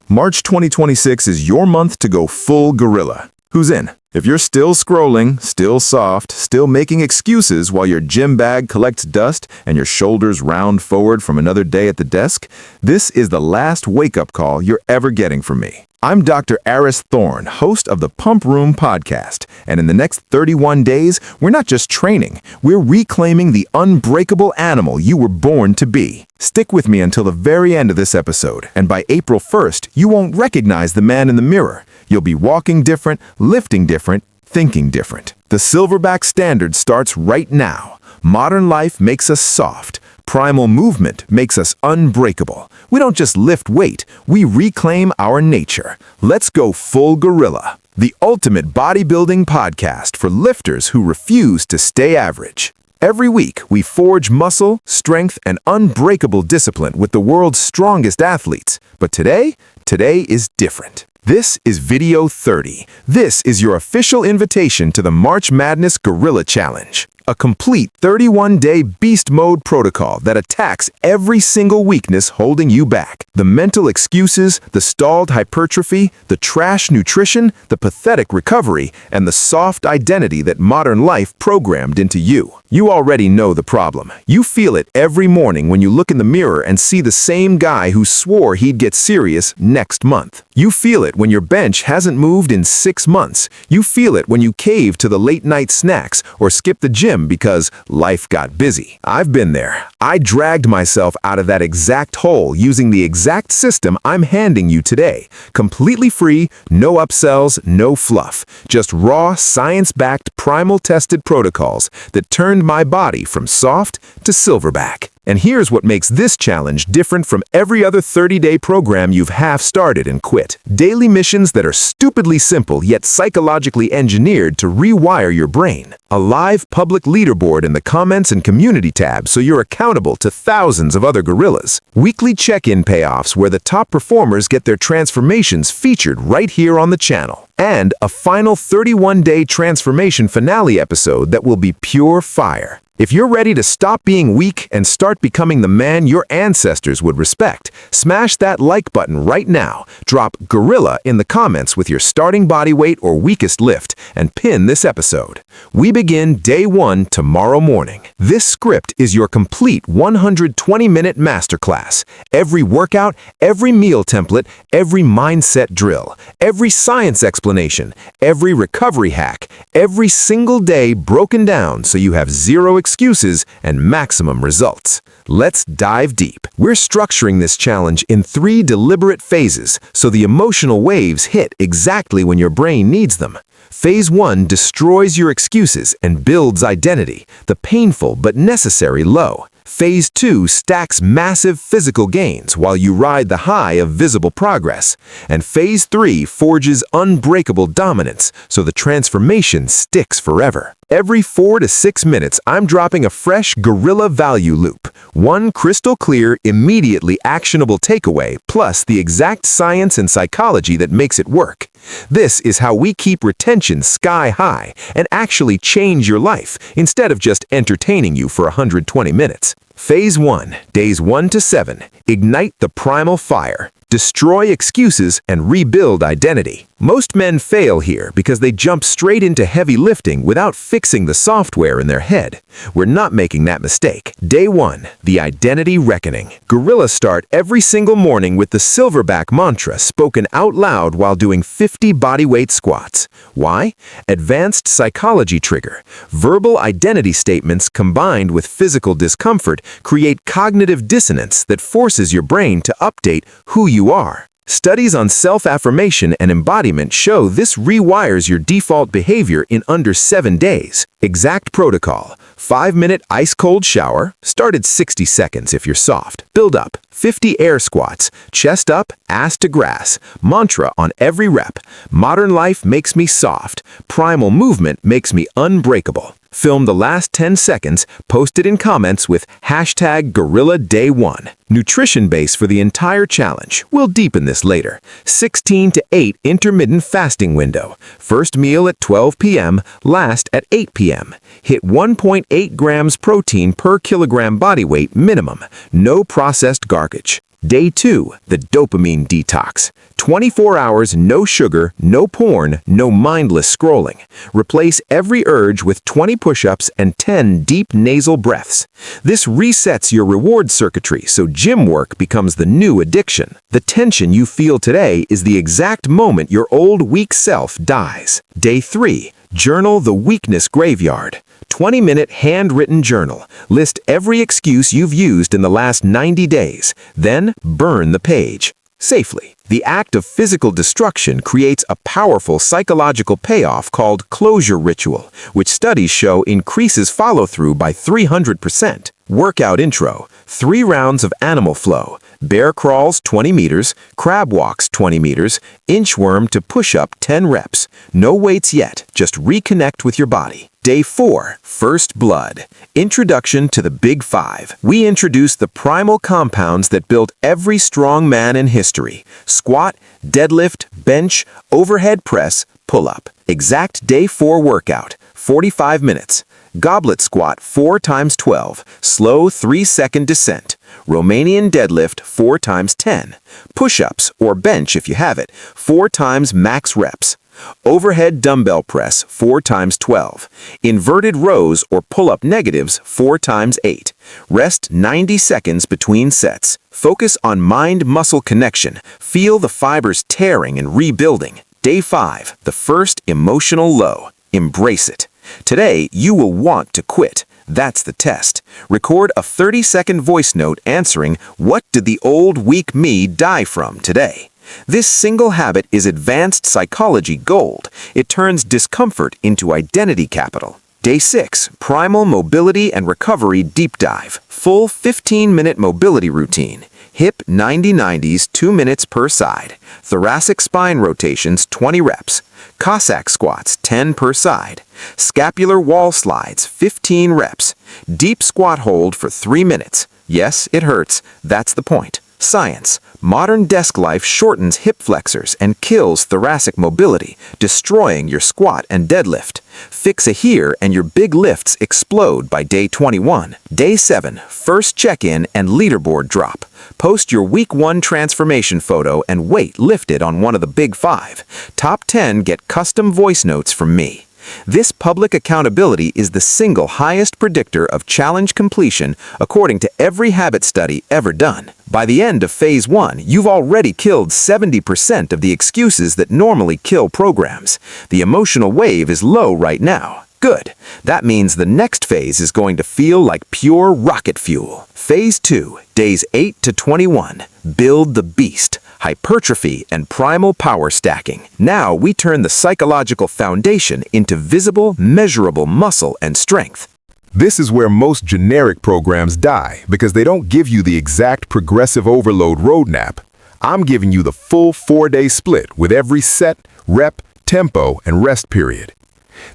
March 2026 is your month to go full gorilla. Who's in? If you're still scrolling, still soft, still making excuses while your gym bag collects dust and your shoulders round forward from another day at the desk, this is the last wake-up call you're ever getting from me. I'm Dr. Aris Thorne, host of the Pump Room podcast, and in the next 31 days, we're not just training, we're reclaiming the unbreakable animal you were born to be. Stick with me until the very end of this episode, and by April 1st, you won't recognize the man in the mirror. You'll be walking different, lifting different, thinking different. The Silverback Standard starts right now. Modern life makes us soft. Primal movement makes us unbreakable. We don't just lift weight, we reclaim our nature. Let's go full gorilla. The ultimate bodybuilding podcast for lifters who refuse to stay average. Every week, we forge muscle, strength, and unbreakable discipline with the world's strongest athletes. But today is different. This is video 30. This is your official invitation to the March Madness Gorilla Challenge. A complete 31-day beast mode protocol that attacks every single weakness holding you back. The mental excuses, the stalled hypertrophy, the trash nutrition, the pathetic recovery, and the soft identity that modern life programmed into you. You already know the problem. You feel it every morning when you look in the mirror and see the same guy who swore he'd get serious next month. You feel it when your bench hasn't moved in 6 months. You feel it when you cave to the late-night snacks or skip the gym because life got busy. I've been there. I dragged myself out of that exact hole using the exact system I'm handing you today. Completely free, no upsells, no fluff. Just raw, science-backed, primal-tested protocols that turned my body from soft to silverback. And here's what makes this challenge different from every other 30-day program you've half started and quit. Daily missions that are stupidly simple yet psychologically engineered to rewire your brain. A live public leaderboard in the comments and community tab so you're accountable to thousands of other gorillas. Weekly check-in payoffs where the top performers get their transformations featured right here on the channel. And a final 31-day transformation finale episode that will be pure fire. If you're ready to stop being weak and start becoming the man your ancestors would respect, smash that like button right now, drop Gorilla in the comments with your starting body weight or weakest lift, and pin this episode. We begin day 1 tomorrow morning. This script is your complete 120-minute masterclass. Every workout, every meal template, every mindset drill, every science explanation, every recovery hack, every single day broken down so you have zero excuses and maximum results. Let's dive deep. We're structuring this challenge in 3 deliberate phases so the emotional waves hit exactly when your brain needs them. Phase 1 destroys your excuses and builds identity, the painful but necessary low. Phase 2 stacks massive physical gains while you ride the high of visible progress. And Phase 3 forges unbreakable dominance so the transformation sticks forever. Every 4 to 6 minutes, I'm dropping a fresh gorilla value loop. One crystal clear, immediately actionable takeaway, plus the exact science and psychology that makes it work. This is how we keep retention sky high and actually change your life instead of just entertaining you for 120 minutes. Phase 1, days 1 to 7. Ignite the primal fire. Destroy excuses and rebuild identity. Most men fail here because they jump straight into heavy lifting without fixing the software in their head. We're not making that mistake. Day 1, the identity reckoning. Gorillas start every single morning with the silverback mantra spoken out loud while doing 50 bodyweight squats. Why? Advanced psychology trigger. Verbal identity statements combined with physical discomfort create cognitive dissonance that forces your brain to update who you are. Studies on self-affirmation and embodiment show this rewires your default behavior in under 7 days. Exact protocol: 5-minute ice-cold shower, start at 60 seconds if you're soft. Build up, 50 air squats, chest up, ass to grass. Mantra on every rep: modern life makes me soft. Primal movement makes me unbreakable. Film the last 10 seconds, post it in comments with hashtag GorillaDay1. Nutrition base for the entire challenge. We'll deepen this later. 16 to 8 intermittent fasting window. First meal at 12 p.m., last at 8 p.m. Hit 1.8 grams protein per kilogram body weight minimum. No processed garbage. Day 2, the dopamine detox. 24 hours, no sugar, no porn, no mindless scrolling. Replace every urge with 20 push-ups and 10 deep nasal breaths. This resets your reward circuitry so gym work becomes the new addiction. The tension you feel today is the exact moment your old weak self dies. Day 3, journal the weakness graveyard. 20-minute handwritten journal. List every excuse you've used in the last 90 days. Then burn the page. Safely. The act of physical destruction creates a powerful psychological payoff called closure ritual, which studies show increases follow-through by 300%. Workout intro. 3 rounds of animal flow. Bear crawls 20 meters, crab walks 20 meters, inchworm to push-up 10 reps. No weights yet, just reconnect with your body. Day 4, First Blood. Introduction to the Big Five. We introduce the primal compounds that built every strong man in history. Squat, deadlift, bench, overhead press, pull-up. Exact Day 4 workout, 45 minutes. Goblet squat 4 times 12, slow 3-second descent. Romanian deadlift 4 times 10. Push-ups, or bench if you have it, 4 times max reps. Overhead dumbbell press 4 times 12. Inverted rows or pull-up negatives 4 times 8. Rest 90 seconds between sets. Focus on mind-muscle connection. Feel the fibers tearing and rebuilding. Day 5, the first emotional low. Embrace it. Today, you will want to quit. That's the test. Record a 30-second voice note answering, "What did the old weak me die from today?" This single habit is advanced psychology gold. It turns discomfort into identity capital. Day 6, Primal Mobility and Recovery Deep Dive. Full 15-minute mobility routine. Hip 90-90s, 2 minutes per side. Thoracic spine rotations, 20 reps. Cossack squats, 10 per side. Scapular wall slides, 15 reps. Deep squat hold for 3 minutes. Yes, it hurts. That's the point. Science. Modern desk life shortens hip flexors and kills thoracic mobility, destroying your squat and deadlift. Fix a here and your big lifts explode by day 21. Day 7, first check-in and leaderboard drop. Post your week 1 transformation photo and weight lifted on one of the big 5. Top 10 get custom voice notes from me. This public accountability is the single highest predictor of challenge completion according to every habit study ever done. By the end of phase 1, you've already killed 70% of the excuses that normally kill programs. The emotional wave is low right now. Good. That means the next phase is going to feel like pure rocket fuel. Phase 2, days 8 to 21. Build the beast. Hypertrophy and primal power stacking. Now we turn the psychological foundation into visible, measurable muscle and strength. This is where most generic programs die because they don't give you the exact progressive overload roadmap. I'm giving you the full 4-day split with every set, rep, tempo, and rest period.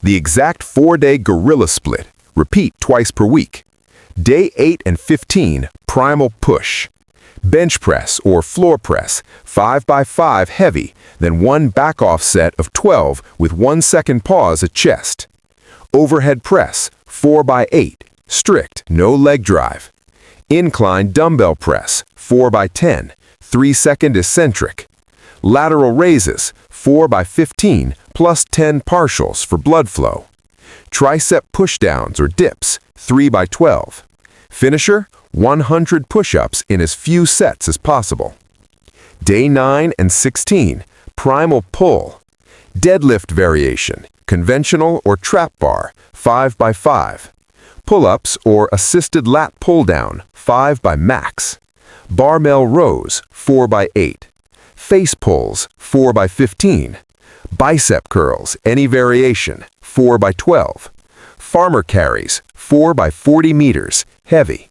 The exact 4-day gorilla split. Repeat twice per week. Day 8 and 15, primal push. Bench press or floor press, 5x5 heavy, then 1 back-off set of 12 with 1 second pause at chest. Overhead press, 4x8, strict, no leg drive. Incline dumbbell press, 4x10, 3-second eccentric. Lateral raises, 4x15 plus 10 partials for blood flow. Tricep pushdowns or dips, 3x12. Finisher, 100 push-ups in as few sets as possible. Day 9 and 16, primal pull. Deadlift variation, conventional or trap bar, 5x5. Pull-ups or assisted lat pull-down, 5 by max. Barbell rows, 4x8. Face pulls, 4x15. Bicep curls, any variation, 4x12. Farmer carries, 4x40 meters, heavy.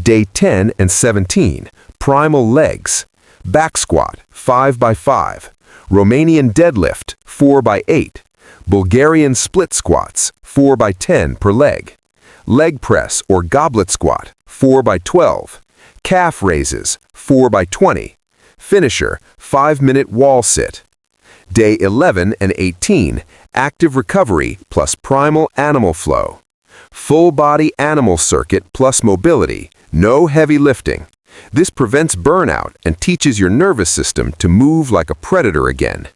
Day 10 and 17, primal legs. Back squat, 5x5. Romanian deadlift, 4x8. Bulgarian split squats, 4x10 per leg. Leg press or goblet squat, 4x12. Calf raises, 4x20. Finisher, 5-minute wall sit. Day 11 and 18, active recovery plus primal animal flow. Full body animal circuit plus mobility, no heavy lifting. This prevents burnout and teaches your nervous system to move like a predator again.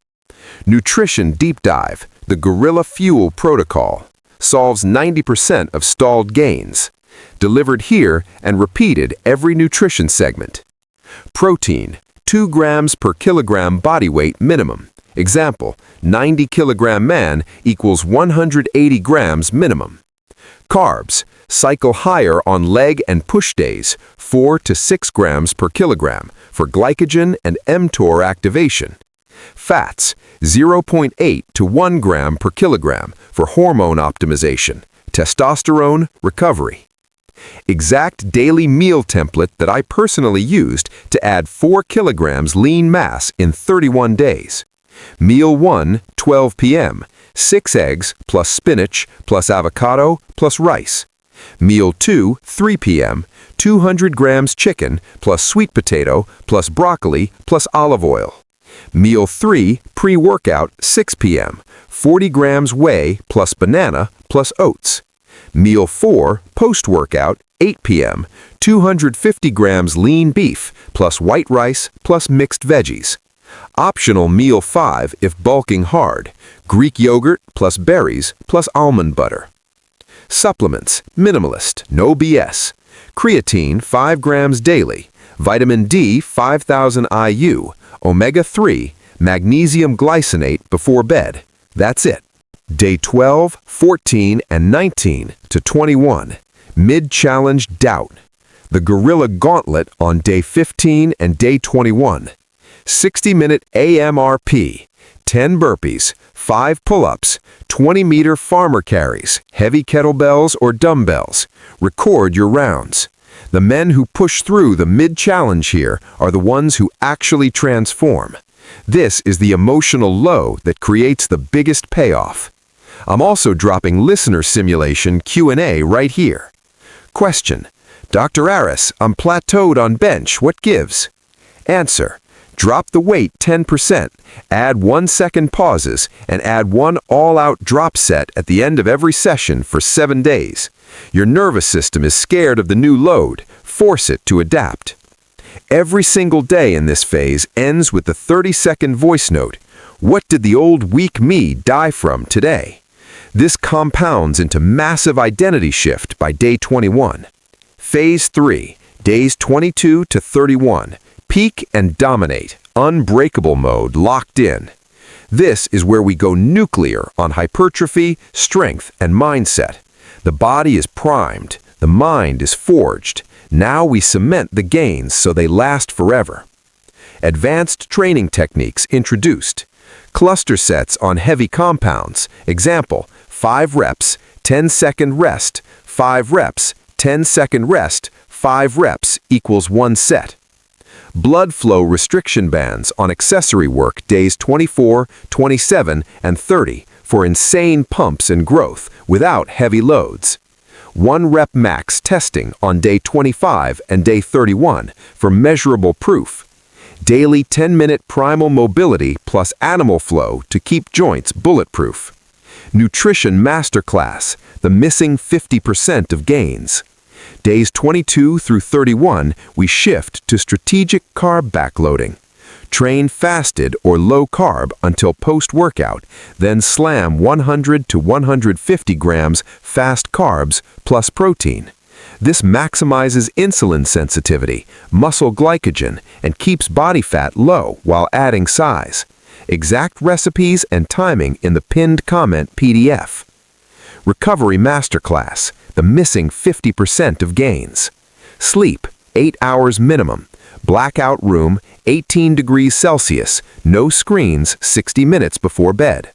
Nutrition Deep Dive, the Gorilla Fuel Protocol, solves 90% of stalled gains. Delivered here and repeated every nutrition segment. Protein, 2 grams per kilogram body weight minimum. Example, 90 kilogram man equals 180 grams minimum. Carbs, cycle higher on leg and push days, 4 to 6 grams per kilogram for glycogen and mTOR activation. Fats, 0.8 to 1 gram per kilogram for hormone optimization, testosterone recovery. Exact daily meal template that I personally used to add 4 kilograms lean mass in 31 days. Meal 1, 12 p.m., 6 eggs plus spinach plus avocado plus rice. Meal 2, 3 p.m., 200 grams chicken plus sweet potato plus broccoli plus olive oil. Meal 3, pre-workout, 6 p.m., 40 grams whey plus banana plus oats. Meal 4, post-workout, 8 p.m., 250 grams lean beef plus white rice plus mixed veggies. Optional Meal 5 if bulking hard, Greek yogurt plus berries plus almond butter. Supplements, minimalist, no BS. Creatine, 5 grams daily. Vitamin D, 5,000 IU. Omega-3, magnesium glycinate before bed. That's it. Day 12, 14, and 19 to 21. Mid-challenge doubt. The Gorilla Gauntlet on day 15 and day 21. 60-minute AMRP. 10 burpees, 5 pull-ups, 20-meter farmer carries, heavy kettlebells or dumbbells. Record your rounds. The men who push through the mid-challenge here are the ones who actually transform. This is the emotional low that creates the biggest payoff. I'm also dropping listener simulation Q&A right here. Question: Dr. Aris, I'm plateaued on bench. What gives? Answer: drop the weight 10%, add 1-second pauses, and add 1 all-out drop set at the end of every session for 7 days. Your nervous system is scared of the new load. Force it to adapt. Every single day in this phase ends with the 30-second voice note. What did the old weak me die from today? This compounds into massive identity shift by day 21. Phase 3, days 22 to 31. Peak and dominate, unbreakable mode locked in. This is where we go nuclear on hypertrophy, strength, and mindset. The body is primed, the mind is forged. Now we cement the gains so they last forever. Advanced training techniques introduced. Cluster sets on heavy compounds. Example, 5 reps, 10-second rest, 5 reps, 10-second rest, 5 reps equals 1 set. Blood flow restriction bands on accessory work days 24, 27, and 30 for insane pumps and growth without heavy loads. 1 rep max testing on day 25 and day 31 for measurable proof. Daily 10-minute primal mobility plus animal flow to keep joints bulletproof. Nutrition Masterclass, the missing 50% of gains. Days 22 through 31, we shift to strategic carb backloading. Train fasted or low carb until post-workout, then slam 100 to 150 grams fast carbs plus protein. This maximizes insulin sensitivity, muscle glycogen, and keeps body fat low while adding size. Exact recipes and timing in the pinned comment PDF. Recovery Masterclass, the missing 50% of gains. Sleep, 8 hours minimum. Blackout room, 18 degrees Celsius, no screens 60 minutes before bed.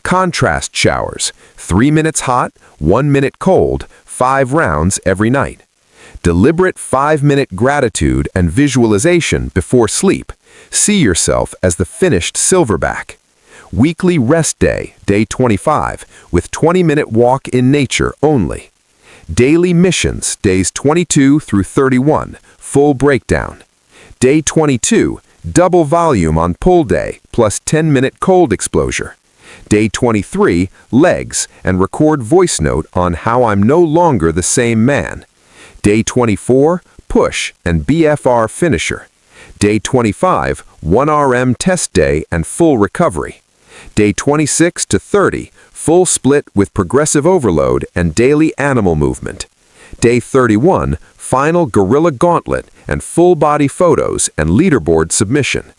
Contrast showers, 3 minutes hot, 1 minute cold, 5 rounds every night. Deliberate 5-minute gratitude and visualization before sleep. See yourself as the finished silverback. Weekly rest day, day 25, with 20-minute walk in nature only. Daily missions, days 22 through 31, full breakdown. Day 22, double volume on pull day, plus 10-minute cold exposure. Day 23, legs, and record voice note on how I'm no longer the same man. Day 24, push and BFR finisher. Day 25, 1RM test day and full recovery. Day 26 to 30, full split with progressive overload and daily animal movement. Day 31, final Gorilla Gauntlet and full body photos and leaderboard submission.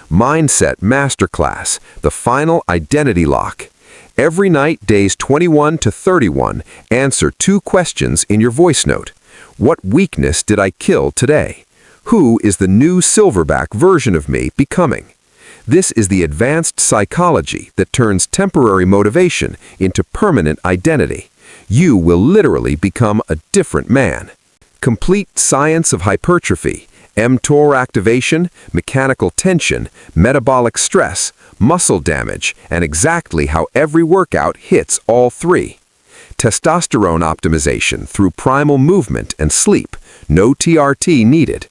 Mindset Masterclass, the final identity lock. Every night, days 21 to 31, answer 2 questions in your voice note. What weakness did I kill today? Who is the new silverback version of me becoming? This is the advanced psychology that turns temporary motivation into permanent identity. You will literally become a different man. Complete science of hypertrophy, mTOR activation, mechanical tension, metabolic stress, muscle damage, and exactly how every workout hits all 3. Testosterone optimization through primal movement and sleep, no TRT needed.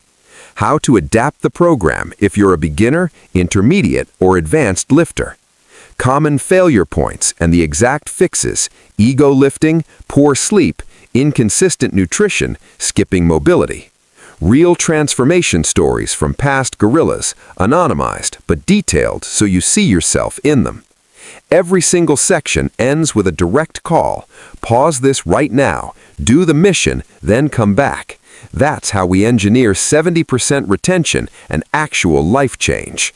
How to adapt the program if you're a beginner, intermediate, or advanced lifter. Common failure points and the exact fixes: ego lifting, poor sleep, inconsistent nutrition, skipping mobility. Real transformation stories from past gorillas, anonymized but detailed so you see yourself in them. Every single section ends with a direct call. Pause this right now, do the mission, then come back. That's how we engineer 70% retention and actual life change.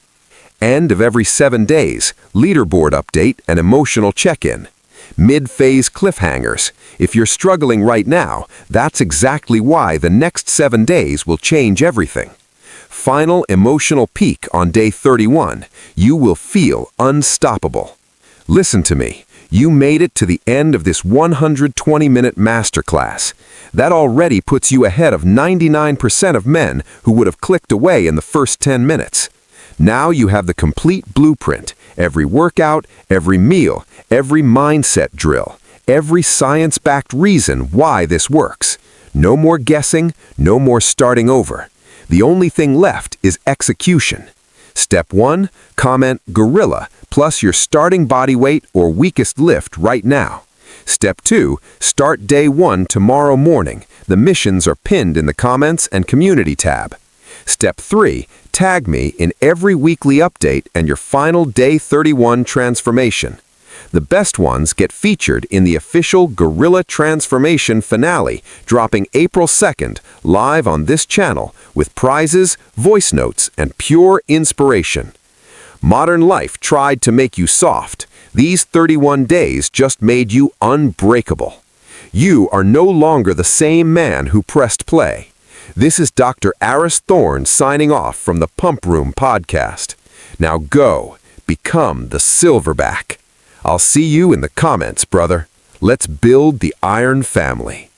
End of every 7 days, leaderboard update and emotional check-in. Mid-phase cliffhangers. If you're struggling right now, that's exactly why the next 7 days will change everything. Final emotional peak on day 31. You will feel unstoppable. Listen to me. You made it to the end of this 120-minute masterclass. That already puts you ahead of 99% of men who would have clicked away in the first 10 minutes. Now you have the complete blueprint. Every workout, every meal, every mindset drill, every science-backed reason why this works. No more guessing, no more starting over. The only thing left is execution. Step 1, comment Gorilla plus your starting body weight or weakest lift right now. Step 2, start day 1 tomorrow morning. The missions are pinned in the comments and community tab. Step 3, tag me in every weekly update and your final day 31 transformation. The best ones get featured in the official Gorilla Transformation finale, dropping April 2nd, live on this channel, with prizes, voice notes, and pure inspiration. Modern life tried to make you soft. These 31 days just made you unbreakable. You are no longer the same man who pressed play. This is Dr. Aris Thorne signing off from the Pump Room podcast. Now go, become the silverback. I'll see you in the comments, brother. Let's build the Iron Family.